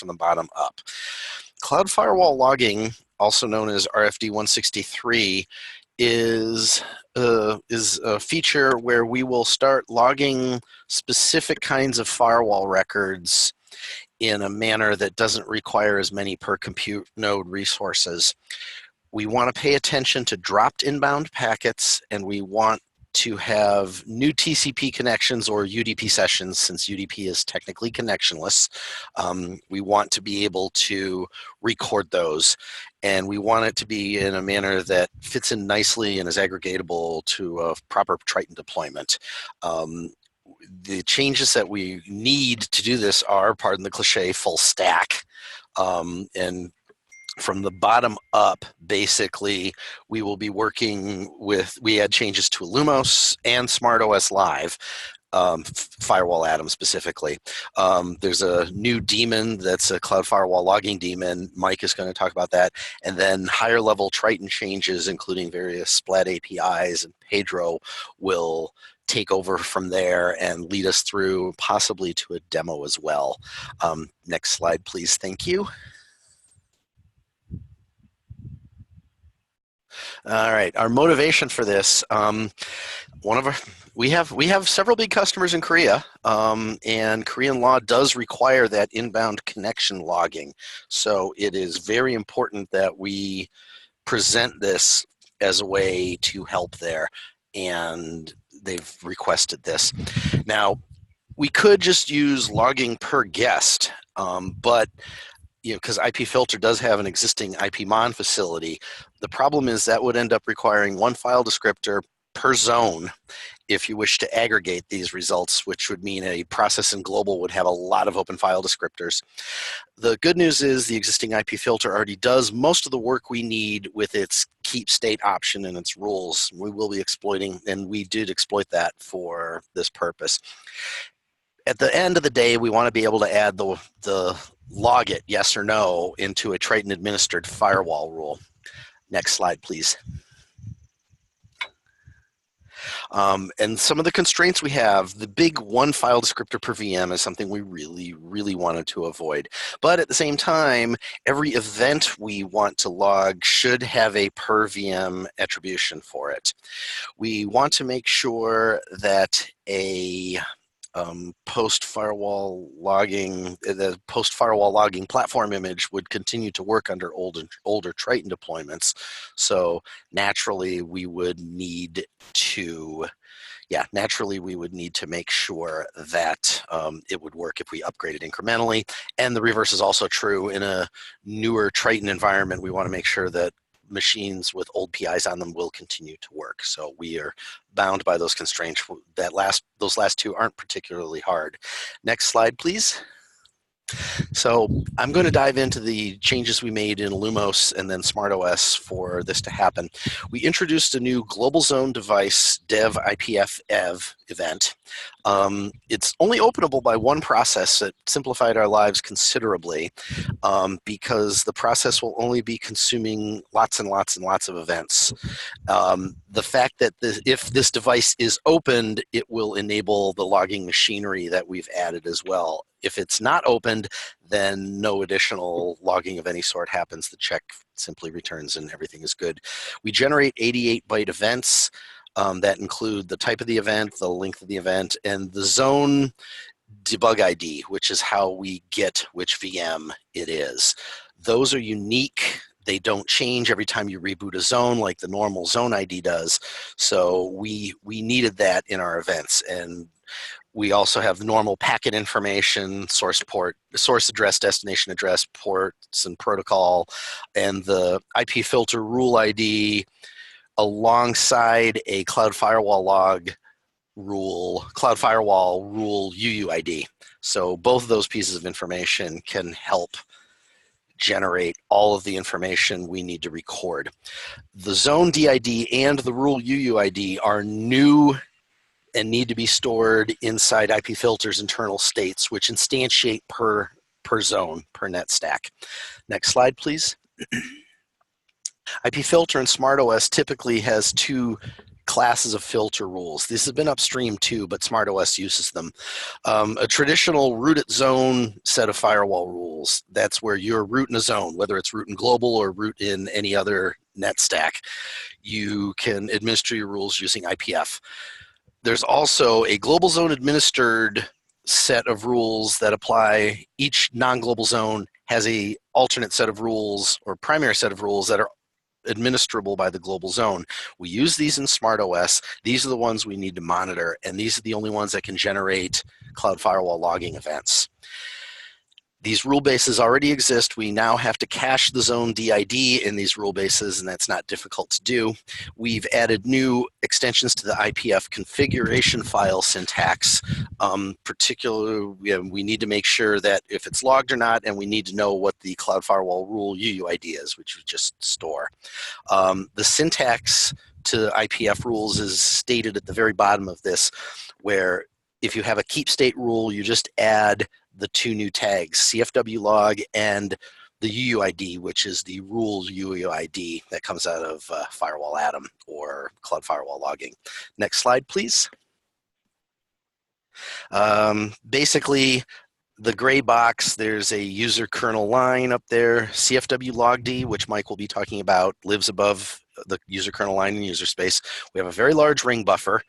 from the bottom up. Cloud firewall logging, also known as RFD 163, is a feature where we will start logging specific kinds of firewall records in a manner that doesn't require as many per compute node resources. We want to pay attention to dropped inbound packets, and we want to have new TCP connections or UDP sessions, since UDP is technically connectionless. We want to be able to record those, and we want it to be in a manner that fits in nicely and is aggregatable to a proper Triton deployment. The changes that we need to do this are, pardon the cliche, full stack. And from the bottom up, basically, we will be working with, we add changes to Illumos and SmartOS Live, Firewall Atom specifically. There's a new daemon that's a cloud firewall logging daemon. Mike is going to talk about that. And then higher level Triton changes, including various Splat APIs, and Pedro will take over from there and lead us through possibly to a demo as well. Next slide, please. Thank you. All right, our motivation for this, we have several big customers in Korea, and Korean law does require that inbound connection logging. So it is very important that we present this as a way to help there, and they've requested this. Now, we could just use logging per guest, but because IP filter does have an existing IPMON facility, the problem is that would end up requiring one file descriptor per zone if you wish to aggregate these results, which would mean a process in global would have a lot of open file descriptors. The good news is the existing IP filter already does most of the work we need with its keep state option and its rules. We will be exploiting, and we did exploit that for this purpose. At the end of the day, we want to be able to add the log it, yes or no, into a Triton administered firewall rule. Next slide, please. And some of the constraints we have, the big one file descriptor per VM is something we really wanted to avoid. But at the same time, every event we want to log should have a per VM attribution for it. We want to make sure that a post-firewall logging, the post-firewall logging platform image would continue to work under older Triton deployments. So naturally, we would need to, make sure that it would work if we upgraded incrementally. And the reverse is also true. In a newer Triton environment, we want to make sure that machines with old PIs on them will continue to work. So we are bound by those constraints. Those last two aren't particularly hard. Next slide, please. So I'm going to dive into the changes we made in Illumos and then SmartOS for this to happen. We introduced a new global zone device dev IPF-ev event. It's only openable by one process. It simplified our lives considerably because the process will only be consuming lots and lots and lots of events. The fact that if this device is opened, it will enable the logging machinery that we've added as well. If it's not opened, then no additional logging of any sort happens. The check simply returns and everything is good. We generate 88-byte events that include the type of the event, the length of the event, and the zone debug ID, which is how we get which VM it is. Those are unique. They don't change every time you reboot a zone like the normal zone ID does. So we needed that in our events. And we also have the normal packet information, source port, source address, destination address, ports and protocol, and the IP filter rule ID alongside a cloud firewall log rule, cloud firewall rule UUID. So both of those pieces of information can help generate all of the information we need to record. The zone DID and the rule UUID are new and need to be stored inside IP filter's internal states, which instantiate per zone, per net stack. Next slide, please. IP filter in SmartOS typically has two classes of filter rules. This has been upstream too, but SmartOS uses them. A traditional root at zone set of firewall rules. That's where you're root in a zone, whether it's root in global or root in any other net stack. You can administer your rules using IPF. There's also a global zone administered set of rules that apply. Each non-global zone has a alternate set of rules or primary set of rules that are administrable by the global zone. We use these in SmartOS. These are the ones we need to monitor, and these are the only ones that can generate Cloud Firewall logging events. These rule bases already exist. We now have to cache the zone DID in these rule bases, and that's not difficult to do. We've added new extensions to the IPF configuration file syntax. Particularly, we need to make sure that if it's logged or not, and we need to know what the Cloud Firewall rule UUID is, which we just store. The syntax to IPF rules is stated at the very bottom of this, where if you have a keep state rule, you just add the two new tags, CFW log and the UUID, which is the rule UUID that comes out of Firewall Atom or Cloud Firewall logging. Next slide, please. Basically, the gray box, there's a user kernel line up there. CFW logd, which Mike will be talking about, lives above the user kernel line in user space. We have a very large ring buffer.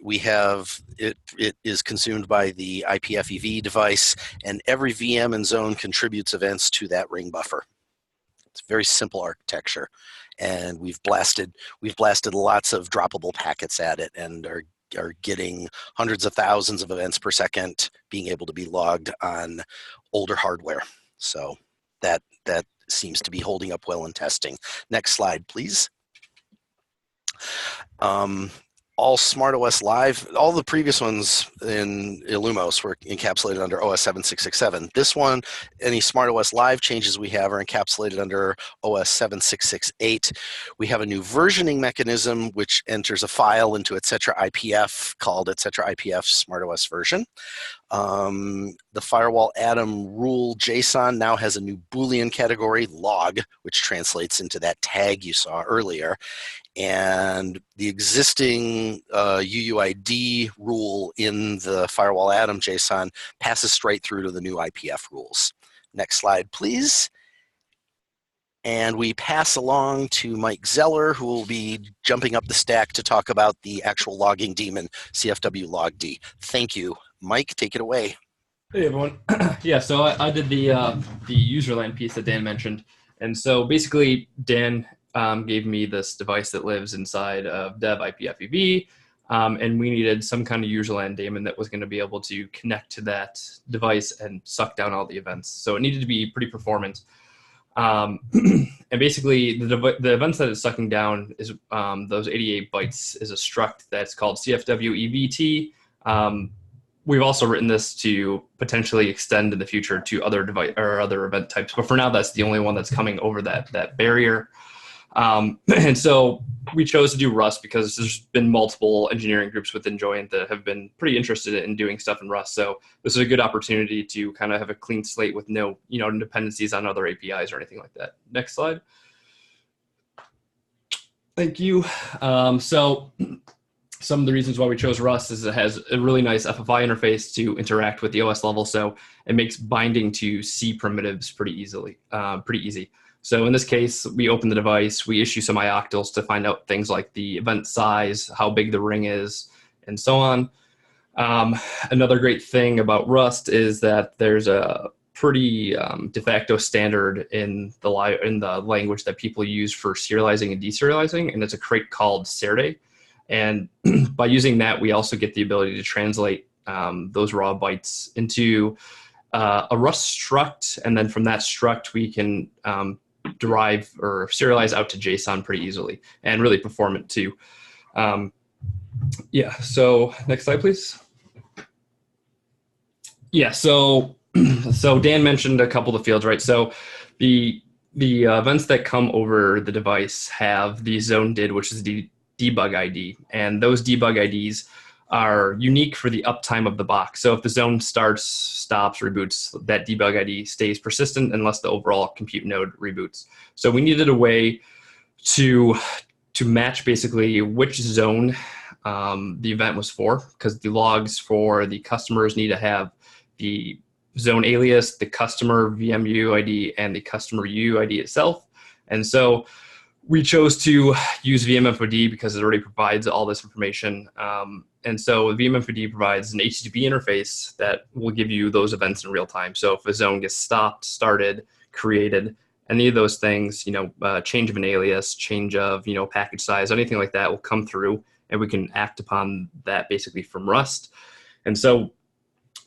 We have, it is consumed by the IPFEV device, and every VM and zone contributes events to that ring buffer. It's a very simple architecture, and we've blasted lots of droppable packets at it and are getting hundreds of thousands of events per second being able to be logged on older hardware. So that seems to be holding up well in testing. Next slide, please. All SmartOS Live, all the previous ones in Illumos were encapsulated under OS 7667. This one, any SmartOS Live changes we have are encapsulated under OS 7668. We have a new versioning mechanism which enters a file into etc IPF called etc IPF SmartOS version. The Firewall Atom rule JSON now has a new Boolean category, log, which translates into that tag you saw earlier. And the existing UUID rule in the Firewall Atom JSON passes straight through to the new IPF rules. Next slide, please. And we pass along to Mike Zeller, who will be jumping up the stack to talk about the actual logging daemon, CFW logd. Thank you. Mike, take it away. Hey, everyone. Yeah, so I did the userland piece that Dan mentioned. And so basically, Dan gave me this device that lives inside of dev IPFEV, and we needed some kind of userland daemon that was going to be able to connect to that device and suck down all the events. So it needed to be pretty performant. And basically, the events that it's sucking down is those 88 bytes is a struct that's called CFW EVT. We've also written this to potentially extend in the future to other device or other event types, but for now, that's the only one that's coming over that barrier. And so we chose to do Rust because there's been multiple engineering groups within Joyent that have been pretty interested in doing stuff in Rust. So this is a good opportunity to kind of have a clean slate with no, dependencies on other APIs or anything like that. Next slide. Thank you. So some of the reasons why we chose Rust is it has a really nice FFI interface to interact with the OS level. So it makes binding to C primitives pretty easy. So in this case, we open the device, we issue some ioctls to find out things like the event size, how big the ring is, and so on. Another great thing about Rust is that there's a pretty de facto standard in the language that people use for serializing and deserializing, and it's a crate called Serde. And by using that, we also get the ability to translate those raw bytes into a Rust struct, and then from that struct, we can derive or serialize out to JSON pretty easily and really performant too. Yeah, so next slide, please. Yeah, so Dan mentioned a couple of the fields, right? So the events that come over the device have the zone did, which is the debug ID, and those debug IDs are unique for the uptime of the box. So if the zone starts, stops, reboots, that debug ID stays persistent unless the overall compute node reboots. So we needed a way to to match basically which zone the event was for, because the logs for the customers need to have the zone alias, the customer VM UID, and the customer UID itself. And so we chose to use VMFOD because it already provides all this information. And so VMFOD provides an HTTP interface that will give you those events in real time. So if a zone gets stopped, started, created, any of those things, change of an alias, change of, package size, anything like that will come through, and we can act upon that basically from Rust. And so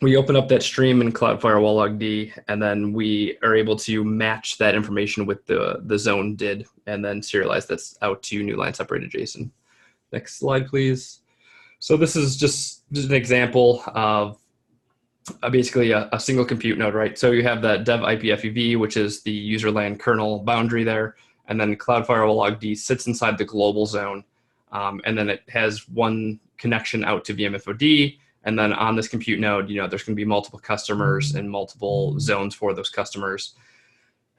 we open up that stream in Cloud Firewall logd, and then we are able to match that information with the zone did, and then serialize that out to new line separated JSON. Next slide, please. So this is just an example of basically a single compute node, right? So you have that dev IPFEV, which is the user LAN kernel boundary there, and then Cloud Firewall logd sits inside the global zone, and then it has one connection out to VMFOD. And then on this compute node, there's going to be multiple customers and multiple zones for those customers.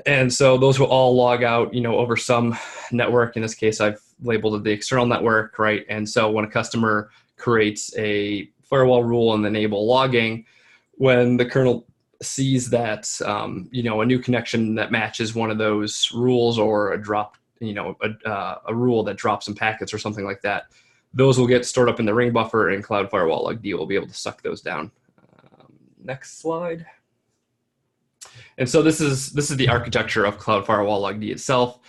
And so those will all log out, over some network. In this case, I've labeled it the external network, right? And so when a customer creates a firewall rule and enable logging, when the kernel sees that, a new connection that matches one of those rules, or a drop, a rule that drops some packets or something like that, those will get stored up in the ring buffer, and Cloud Firewall logd will be able to suck those down. Next slide. And so this is the architecture of Cloud Firewall logd itself.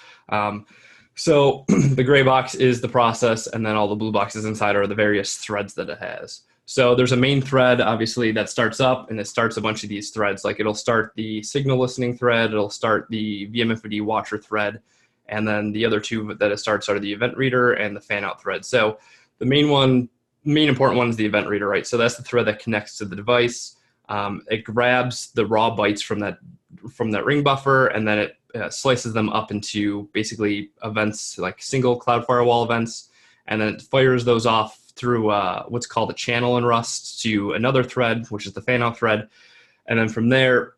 So the gray box is the process, and then all the blue boxes inside are the various threads that it has. So there's a main thread, obviously, that starts up, and it starts a bunch of these threads. Like, it'll start the signal listening thread, it'll start the VMFOD watcher thread, and then the other two that it starts are the event reader and the fan out thread. So the main important one is the event reader, right? So that's the thread that connects to the device. It grabs the raw bytes from that ring buffer, and then it slices them up into basically events, like single Cloud Firewall events, and then it fires those off through what's called a channel in Rust to another thread, which is the fan out thread. And then from there,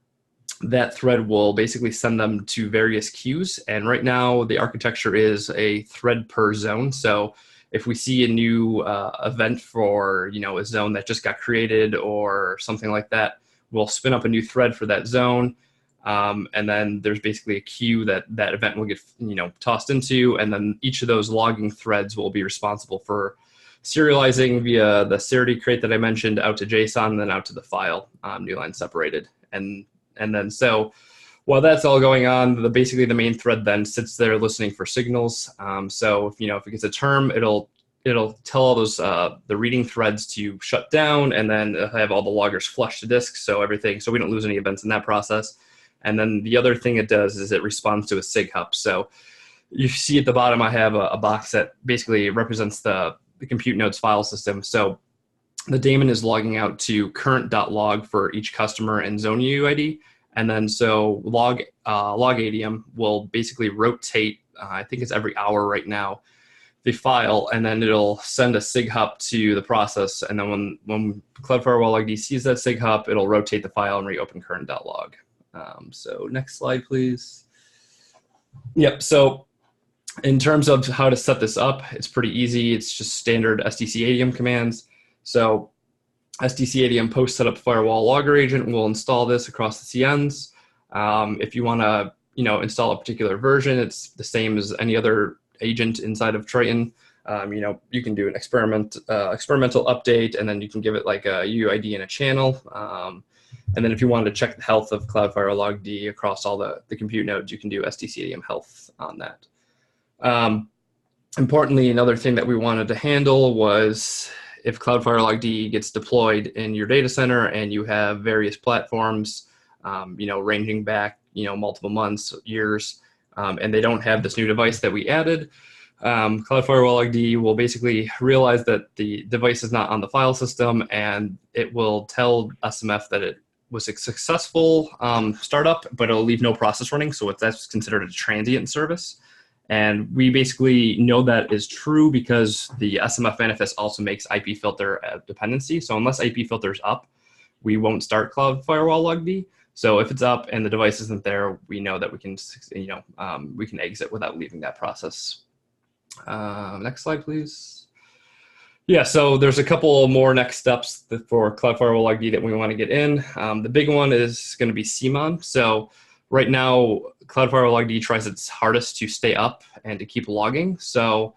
that thread will basically send them to various queues. And right now, the architecture is a thread per zone. So if we see a new event for, a zone that just got created or something like that, we'll spin up a new thread for that zone. And then there's basically a queue that event will get, tossed into. And then each of those logging threads will be responsible for serializing via the serity crate that I mentioned out to JSON, and then out to the file, new line separated. And then so while that's all going on, basically the main thread then sits there listening for signals. So if it gets a term, it'll tell all those the reading threads to shut down, and then have all the loggers flush to disk, so we don't lose any events in that process. And then the other thing it does is it responds to a sig hup. So you see at the bottom, I have a box that basically represents the compute node's file system. So the daemon is logging out to current.log for each customer and zone UID. And then so log ADM will basically rotate, I think it's every hour right now, the file, and then it'll send a sig hup to the process. And then when Cloud Firewall logd sees that sig hup, it'll rotate the file and reopen current.log. So next slide, please. Yep, so in terms of how to set this up, it's pretty easy. It's just standard SDC ADM commands. So SDC ADM post setup firewall logger agent will install this across the CNs. If you want to, install a particular version, it's the same as any other agent inside of Triton. You can do an experimental update, and then you can give it like a UID and a channel. And then if you wanted to check the health of Cloud Firewall logd across all the compute nodes, you can do SDC ADM health on that. Importantly, another thing that we wanted to handle was if Cloud Firewall logd gets deployed in your data center and you have various platforms, ranging back, multiple months, years, and they don't have this new device that we added, Cloud Firewall logd will basically realize that the device is not on the file system, and it will tell SMF that it was a successful startup, but it'll leave no process running, so that's considered a transient service. And we basically know that is true because the SMF manifest also makes IP filter a dependency. So unless IP filter is up, we won't start Cloud Firewall logd. So if it's up and the device isn't there, we know that we can, we can exit without leaving that process. Next slide, please. Yeah, so there's a couple more next steps for Cloud Firewall Log-D that we want to get in. The big one is going to be CMON. So right now, Cloud Firewall Log-D tries its hardest to stay up and to keep logging. So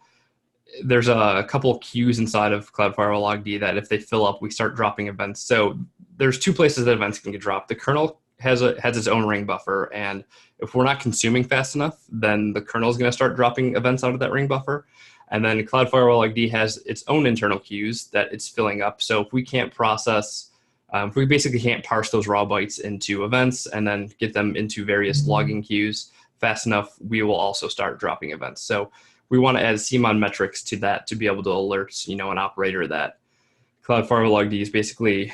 there's a couple of queues inside of Cloud Firewall Log-D that if they fill up, we start dropping events. So there's two places that events can get dropped. The kernel has its own ring buffer, and if we're not consuming fast enough, then the kernel is going to start dropping events out of that ring buffer. And then Cloud Firewall Log-D has its own internal queues that it's filling up. So if we can't process, if we basically can't parse those raw bytes into events and then get them into various logging queues fast enough, we will also start dropping events. So we want to add CMON metrics to that to be able to alert, an operator that Cloud Firewall Log-D is basically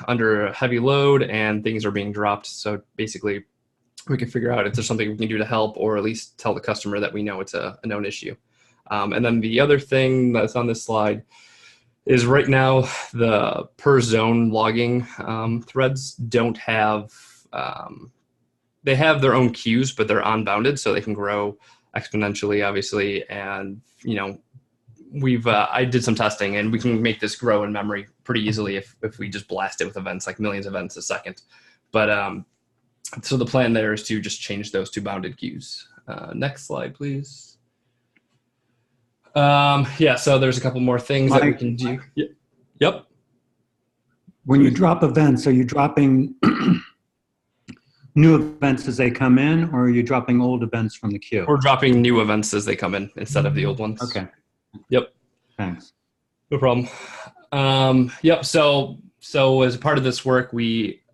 under a heavy load and things are being dropped. So basically, we can figure out if there's something we can do to help, or at least tell the customer that we know it's a known issue. And then the other thing that's on this slide is right now the per zone logging threads don't have, they have their own queues, but they're unbounded, so they can grow exponentially, obviously. And, I did some testing and we can make this grow in memory pretty easily if we just blast it with events, like millions of events a second. But so the plan there is to just change those to bounded queues. Next slide, please. Yeah, so there's a couple more things that we can do. Yep. When you drop events, are you dropping new events as they come in, or are you dropping old events from the queue? We're dropping new events as they come in instead of the old ones. Okay. Yep. Thanks. No problem. Yep. So as part of this work,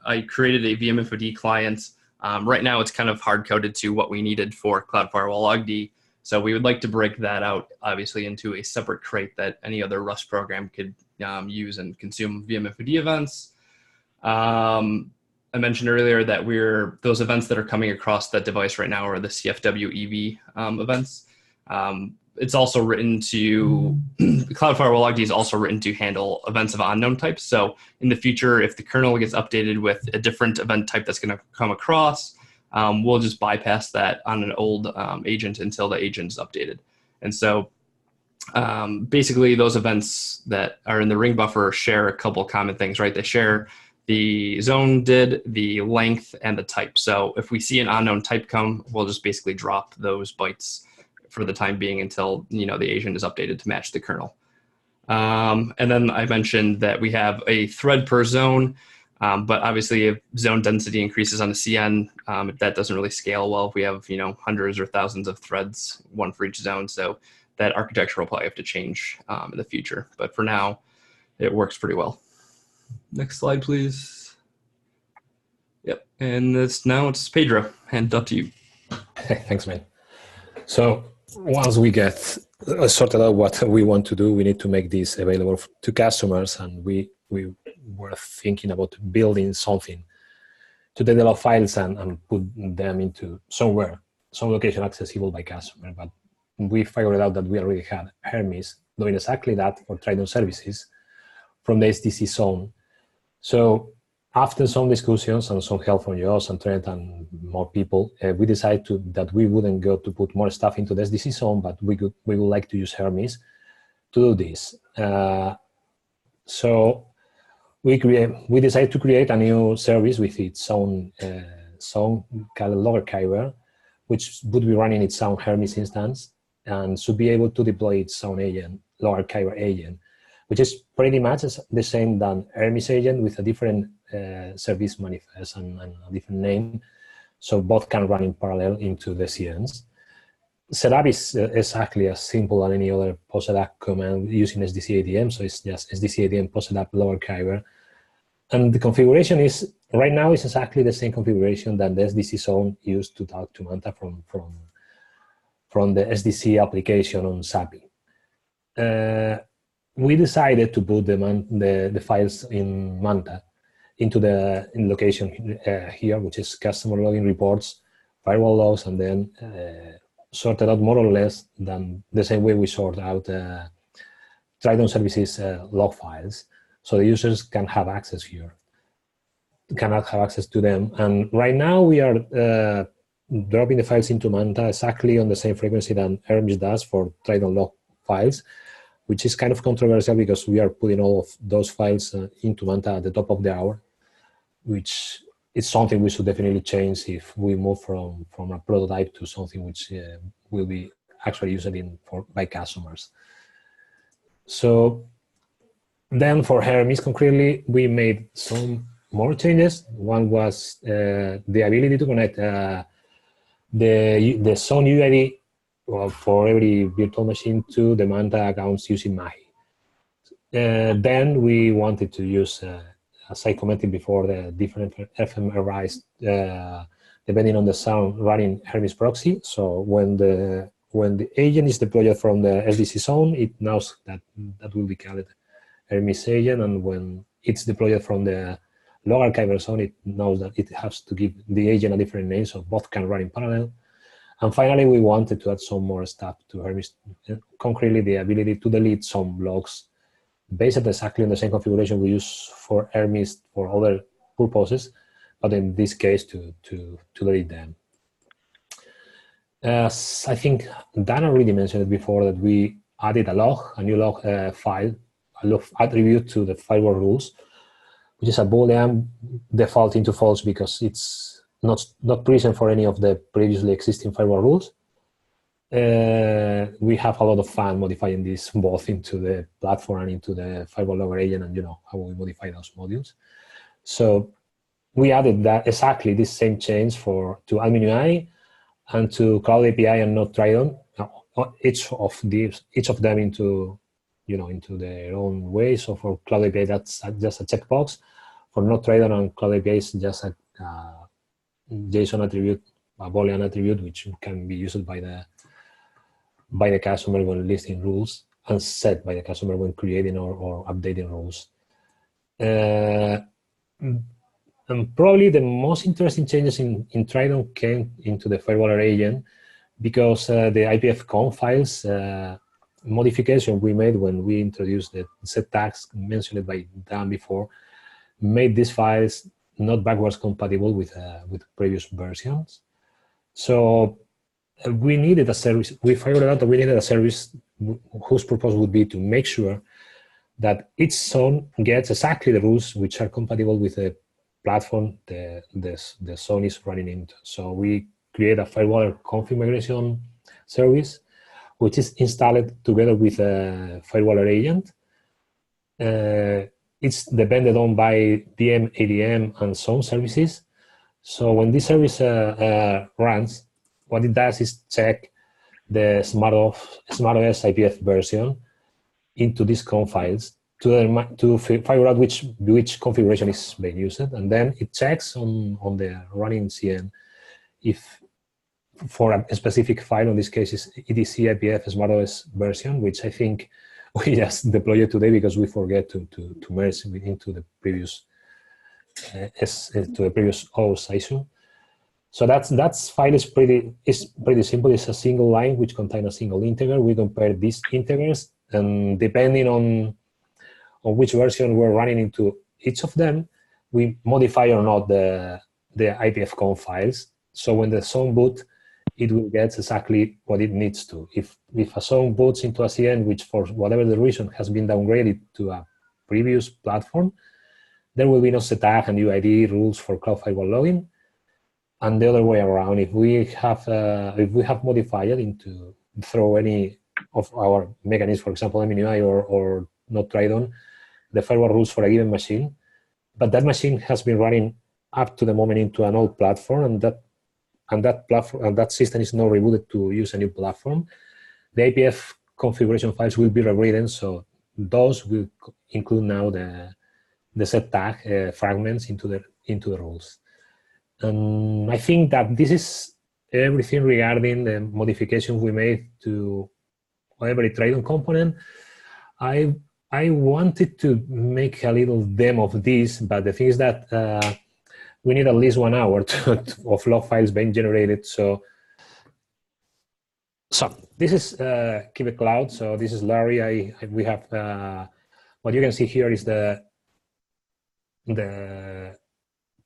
I created a VMinfod client. Right now, it's kind of hard coded to what we needed for Cloud Firewall Log-D. So we would like to break that out, obviously, into a separate crate that any other Rust program could use and consume VMinfod events. I mentioned earlier that those events that are coming across that device right now are the CFW EV events. It's also written to, Cloud Firewall Log-D is also written to handle events of unknown types. So in the future, if the kernel gets updated with a different event type that's going to come across, we'll just bypass that on an old agent until the agent is updated. And so basically those events that are in the ring buffer share a couple common things, right? They share the zone did, the length, and the type. So if we see an unknown type come, we'll just basically drop those bytes for the time being until the agent is updated to match the kernel. And then I mentioned that we have a thread per zone. But obviously, if zone density increases on a CN, that doesn't really scale well if we have hundreds or thousands of threads, one for each zone. So that architecture will probably have to change in the future. But for now, it works pretty well. Next slide, please. Yep, and now it's Pedro. Hand up to you. Hey, thanks, man. So once we get sorted out what we want to do, we need to make this available to customers, and we were thinking about building something to develop files and put them into somewhere, some location accessible by customer. But we figured out that we already had Hermes doing exactly that for Triton services from the SDC zone. So after some discussions and some help from Josh and Trent and more people, we decided that we wouldn't go to put more stuff into the SDC zone, but we would like to use Hermes to do this. So we decided to create a new service with its own called Logger which would be running its own Hermes instance and should be able to deploy its own agent, Logger agent, which is pretty much the same than Hermes agent with a different service manifest and a different name. So both can run in parallel into the CNs. Setup is exactly as simple as any other posetup command using SDC-ADM. So it's just SDC-ADM posetup Logger. And the configuration is, right now, is exactly the same configuration that the SDC zone used to talk to Manta from the SDC application on SAPI. We decided to put the files in Manta into the location here, which is customer login reports, firewall logs, and then sorted out more or less than the same way we sort out Triton services log files. So the users can have access here, cannot have access to them. And right now we are dropping the files into Manta exactly on the same frequency that Hermes does for Triton log files, which is kind of controversial because we are putting all of those files into Manta at the top of the hour, which is something we should definitely change if we move from a prototype to something which will be actually used by customers. So then for Hermes concretely, we made some more changes. One was the ability to connect the Zone UID for every virtual machine to the Manta accounts using Mahi. Then we wanted to use, as I commented before, the different fMRIs depending on the sound running Hermes proxy. So when the agent is deployed from the SDC zone, it knows that will be called Hermes agent, and when it's deployed from the log archiver zone, it knows that it has to give the agent a different name, so both can run in parallel. And finally, we wanted to add some more stuff to Hermes, concretely the ability to delete some logs based exactly on the same configuration we use for Hermes for other purposes, but in this case to delete them. As I think Dan already mentioned it before, that we added a new log file, a log attribute to the firewall rules, which is a Boolean default into false because it's not present for any of the previously existing firewall rules. We have a lot of fun modifying this both into the platform and into the firewall logger agent, and how we modify those modules. So we added that exactly this same change to admin UI and to Cloud API and not Triton. Each of them into their own way. So for Cloud API, that's just a checkbox. For not Triton and Cloud API, it's just a JSON attribute, a Boolean attribute, which can be used by the customer when listing rules and set by the customer when creating or updating rules. And probably the most interesting changes in Triton came into the firewall agent because the IPF-conf files modification we made when we introduced the set tags mentioned by Dan before made these files not backwards compatible with previous versions. So we needed a service. We figured out that we needed a service whose purpose would be to make sure that each zone gets exactly the rules which are compatible with the platform the zone is running into. So we create a firewall configuration service, which is installed together with a firewall agent. It's depended on by DM, ADM, and zone services. So when this service runs, what it does is check the SmartOS IPF version into these conf files to figure out which configuration is being used, and then it checks on the running CN if for a specific file, in this case is EDC IPF SmartOS version, which I think we just deployed today because we forget to merge into the previous OS ISO. So that file is pretty simple. It's a single line which contains a single integer. We compare these integers, and depending on which version we're running into each of them, we modify or not the IPF-conf files. So when the zone boot, it will get exactly what it needs to. If a zone boots into a CN, which for whatever the reason has been downgraded to a previous platform, there will be no setag and UID rules for Cloud Firewall login. And the other way around, if we have modified it to throw any of our mechanisms, for example, MNUI or not Triton, the firewall rules for a given machine, but that machine has been running up to the moment into an old platform, and that system is now rebooted to use a new platform, the IPF configuration files will be rewritten. So those will include now the set tag fragments into the rules. And I think that this is everything regarding the modifications we made to every Triton component. I wanted to make a little demo of this, but the thing is that we need at least 1 hour of log files being generated. So this is Kibet Cloud. So this is Larry. We have what you can see here is the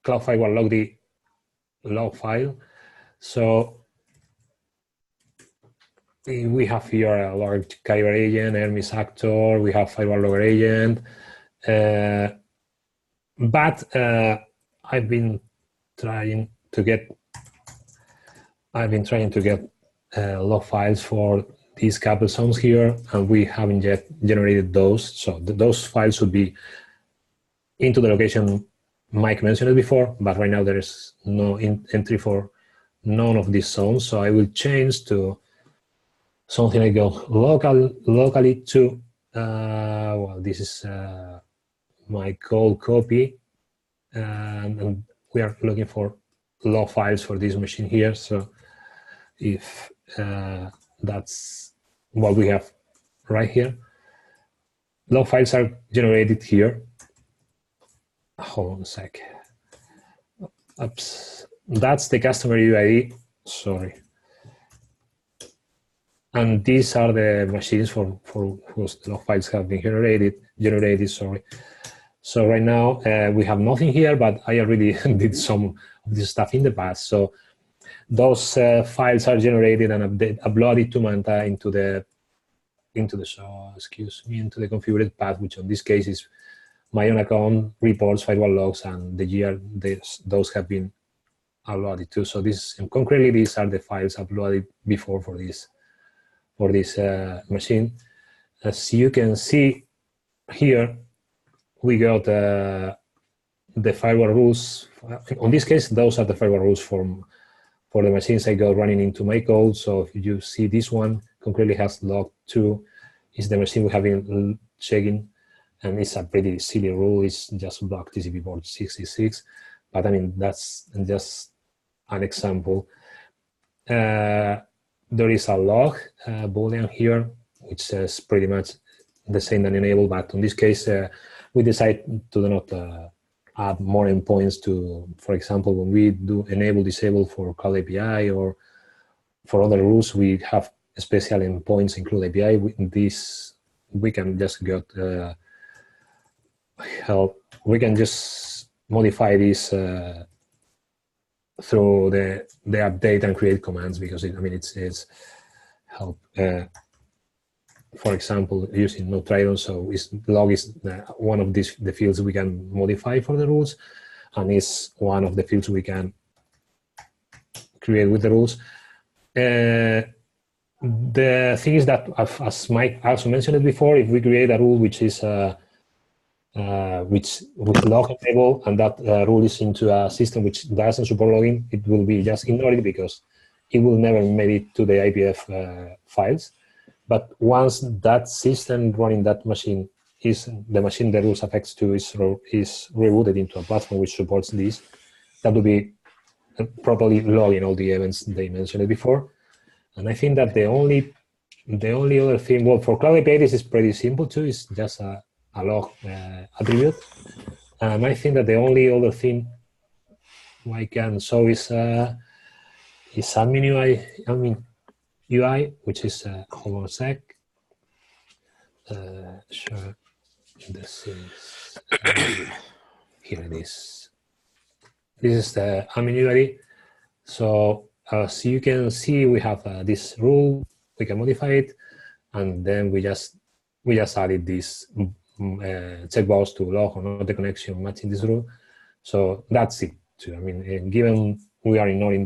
Cloud Firewall log file. So we have here a large carrier agent, Hermes actor, we have firewall logger agent, but I've been trying to get log files for these couple zones here, and we haven't yet generated those. So those files should be into the location Mike mentioned before, but right now there is no entry for none of these zones. So I will change to something like go locally to, well, this is my cold copy, and we are looking for log files for this machine here. So if that's what we have right here, log files are generated here. Hold on a sec. Oops. That's the customer UID. Sorry. And these are the machines for whose log files have been generated. Sorry. So right now we have nothing here, but I already did some of this stuff in the past. So those files are generated and uploaded to Manta into the configured path, which in this case is my own account, reports, firewall logs, and the year those have been uploaded to. So concretely, these are the files uploaded before for this machine. As you can see here, we got the firewall rules. In this case, those are the firewall rules for the machines I got running into my code. So if you see this one concretely has log 2, is the machine we have been checking. And it's a pretty silly rule. It's just block TCP port 66. But I mean, that's just an example. There is a log boolean here, which says pretty much the same than enable. But in this case, we decide to not add more endpoints to, for example, when we do enable disable for cloud API or for other rules, we have special endpoints include API. We can just get help. We can just modify this through the update and create commands, because it's help. For example, using no Triton, so log is one of the fields we can modify for the rules, and is one of the fields we can create with the rules. The thing is that, as Mike also mentioned it before, if we create a rule which is which with log enable, and that rule is into a system which doesn't support logging, it will be just ignored because it will never make it to the IPF files. But once that system running that machine is the machine the rules affects to is rebooted into a platform which supports this, that will be properly logging all the events they mentioned before. And I think that the only other thing, well, for Cloud API, this is pretty simple too. It's just a log attribute. And I think that the only other thing I can show is admin UI, which is hold on a sec. Sure, this is here it is. This is the admin UI. So as you can see, we have this rule. We can modify it, and then we just added this checkbox to log or not the connection matching this rule. So that's it too. I mean, given we are ignoring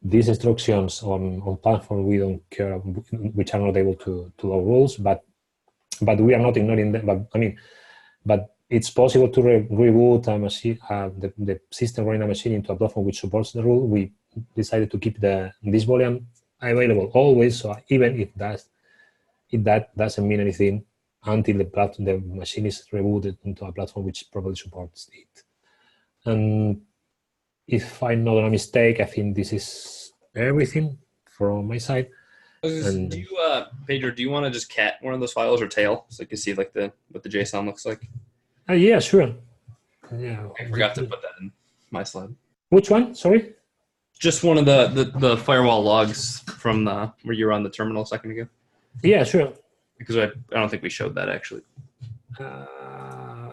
these instructions on platform, we don't care, which are not able to log rules, but we are not ignoring them. But it's possible to reboot a machine, the system running a machine into a platform which supports the rule. We decided to keep this boolean available always, so even if that doesn't mean anything until the machine is rebooted into a platform which probably supports it. And if I'm not a mistake, I think this is everything from my side. Do you, Pedro, do you want to just cat one of those files or tail so you can see like what the JSON looks like? Yeah, sure. Yeah, I forgot to put that in my slide. Which one? Sorry. Just one of the firewall logs from where you were on the terminal a second ago. Yeah, sure. Because I don't think we showed that actually.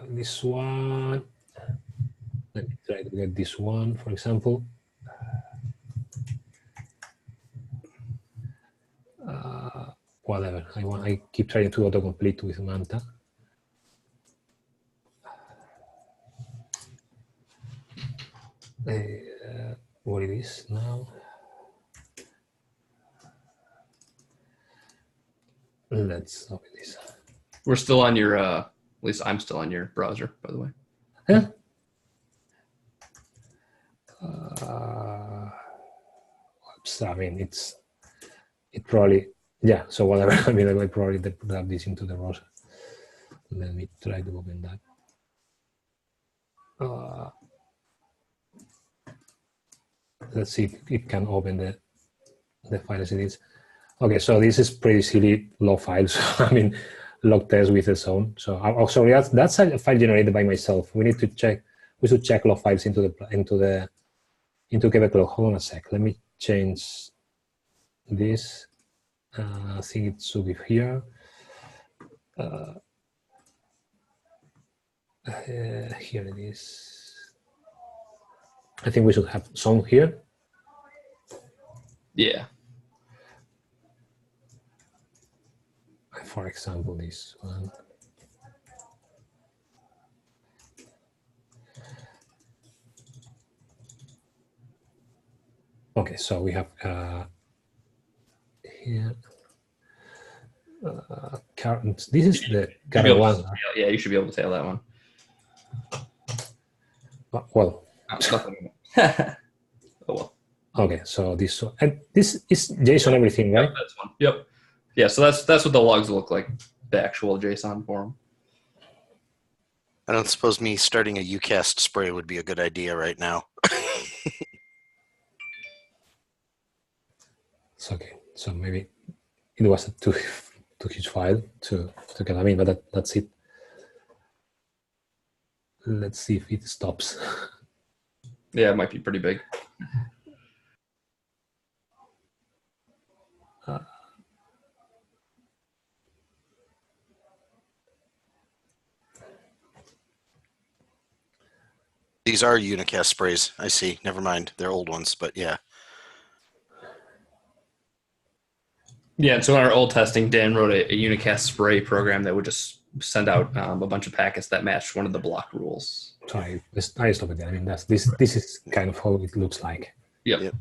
This one. Let me try to get this one, for example. whatever. I keep trying to autocomplete with Manta. What it is now? Let's open this. We're still on your, at least I'm still on your browser, by the way. Yeah. Oops, I mean, it probably, yeah, so whatever. I mean, I probably grab this into the browser. Let me try to open that. Let's see if it can open the file as it is. Okay, so this is pretty silly log files. I mean, log test with its own. So, oh, sorry, that's a file generated by myself. We need to check. We should check log files into Quebec log. Hold on a sec. Let me change this. I think it should be here. Here it is. I think we should have some here. Yeah. For example, this one. Okay, so we have here. This is the current one. Yeah, you should be able to tell that one. Well. Oh well. Okay, so this one, and this is JSON everything, right? Yep, that's one. Yep. Yeah, so that's what the logs look like, the actual JSON form. I don't suppose me starting a UCast spray would be a good idea right now. It's okay. So maybe it was a too huge file to get. I mean, but that's it. Let's see if it stops. Yeah, it might be pretty big. These are unicast sprays. I see. Never mind. They're old ones, but yeah. Yeah, and so in our old testing, Dan wrote a unicast spray program that would just send out a bunch of packets that matched one of the block rules. Sorry, I stopped again. I mean, this is kind of how it looks like. Yep.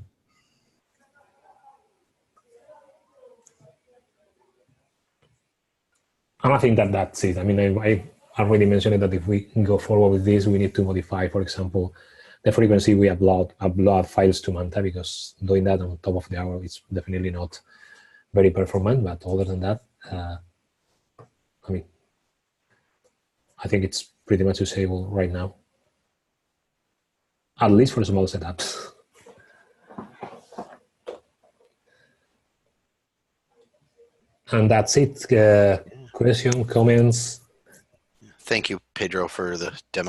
And I think that's it. I mean, I already mentioned that if we go forward with this, we need to modify, for example, the frequency we upload files to Manta, because doing that on top of the hour is definitely not very performant. But other than that, I mean, I think it's pretty much usable right now, at least for small setups. And that's it. Question, comments? Thank you, Pedro, for the demo.